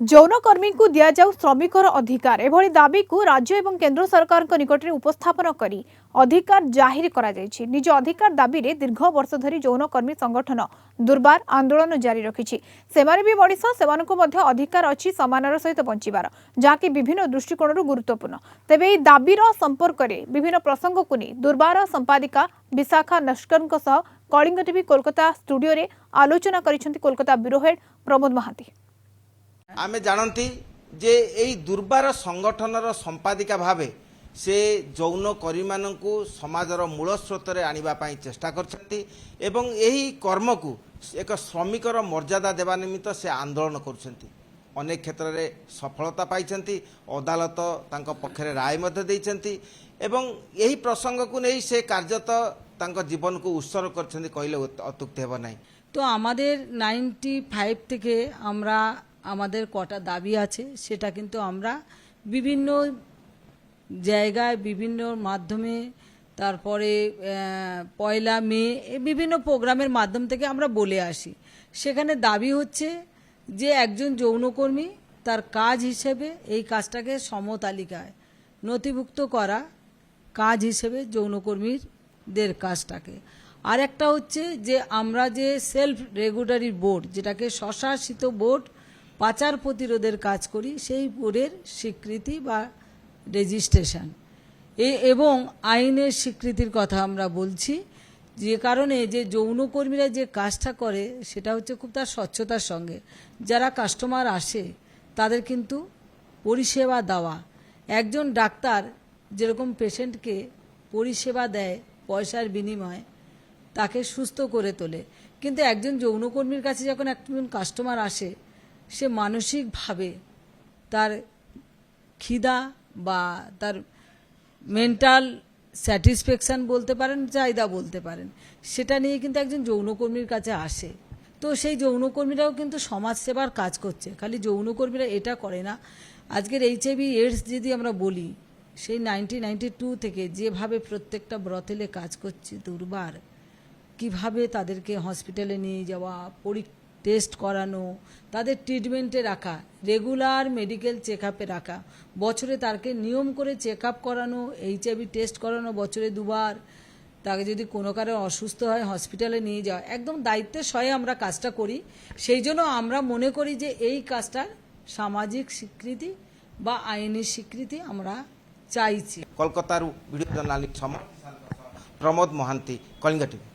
যৌনকর্मी को दिया जाऊ श्रमिकर अधिकार एभली दाबी को राज्य एवं केंद्र सरकार निकट में उपस्थापन कर अधिकार जाहिर करा जायछि। निज अधिकार दाबी रे दीर्घ वर्ष धरी यौनकर्मी संगठन दुर्बार आंदोलन जारी रखिछि। सेमारे भी मଣିଷ सेमानकु मध्य अधिकार अछि समानर सहित बंचिबार, जाकि विभिन्न दृष्टिकोणरू गुरुत्वपूर्ण। तेबे एही दाबीर संपर्क में विभिन्न प्रसंग को नहीं दुर्बार संपादिका विशाखा नस्करଙ୍କ सह कलिंग टीवी कोलकाता स्टूडियो रे आलोचना करिसेंति कोलकाता ब्यूरो हेड प्रमोद महांती। आमे जानती जे यही दुर्बार संगठनर संपादिका भावे से यौनकर्मी मानकु समाजर मूल स्रोत रे आनिबा पई चेष्टा करछंती एवं यही कर्म को एक श्रमिकर मर्यादा देवा निमित्त से आंदोलन करछंती। अनेक क्षेत्र में सफलता पाइछंती, अदालत तांको पक्षरे राय मध्य देइछंती एवं यही प्रसंग को नहीं से कार्यत तांको जीवन को उत्सर्ग करछंती कहले अत्युक्ति हेबो नाही। तो आमादेर 95 থেকে আমরা আমাদের কটা দাবি আছে সেটা কিন্তু আমরা বিভিন্ন জায়গায় বিভিন্ন মাধ্যমে তারপরে পয়লা মে বিভিন্ন প্রোগ্রামের মাধ্যম থেকে আমরা বলে আসি। সেখানে দাবি হচ্ছে যে একজন যৌনকর্মী তার কাজ হিসেবে এই কাজটাকে সমতালিকায় নথিভুক্ত করা কাজ হিসেবে যৌনকর্মীদের কাজটাকে। আর একটা হচ্ছে যে আমরা যে সেলফ রেগুলেটরি বোর্ড যেটাকে স্বশাসিত বোর্ড পাচার প্রতিরোধের কাজ করি সেই বোর্ডের স্বীকৃতি বা রেজিস্ট্রেশন এবং আইনের স্বীকৃতির কথা আমরা বলছি। যে কারণে যে যৌনকর্মীরা যে কাজটা করে সেটা হচ্ছে খুব তার স্বচ্ছতার সঙ্গে যারা কাস্টমার আসে তাদের কিন্তু পরিষেবা দেওয়া। একজন ডাক্তার যেরকম পেশেন্টকে পরিষেবা দেয় পয়সার বিনিময়ে তাকে সুস্থ করে তোলে, কিন্তু একজন যৌনকর্মীর কাছে যখন একজন কাস্টমার আসে সে মানসিকভাবে তার খিদা বা তার মেন্টাল স্যাটিসফ্যাকশন বলতে পারেন, চাহিদা বলতে পারেন, সেটা নিয়ে কিন্তু একজন যৌনকর্মীর কাছে আসে। তো সেই যৌনকর্মীরাও কিন্তু সমাজসেবার কাজ করছে, খালি যৌনকর্মীরা এটা করে না। আজকের HIV AIDS যদি আমরা বলি সেই 1992 থেকে যেভাবে প্রত্যেকটা ব্রথেলে কাজ করছে দুর্বার, কিভাবে তাদেরকে হসপিটালে নিয়ে যাওয়া, টেস্ট করানো, তাদের ট্রিটমেন্টে রাখা, রেগুলার মেডিকেল চেক আপে রাখা, বছরে তাকে নিয়ম করে চেক আপ করানো, HIV টেস্ট করানো বছরে 2 বার, তাকে যদি কোনো কারণে অসুস্থ হয় হসপিটালে নিয়ে যাওয়া, একদম দায়িত্বের সয়ে আমরা কাজটা করি। সেই জন্য আমরা মনে করি যে এই কাজটার সামাজিক স্বীকৃতি বা আইনি স্বীকৃতি আমরা চাইছি। কলকাতার video journalist Pramod Mohanty, Kalinga TV.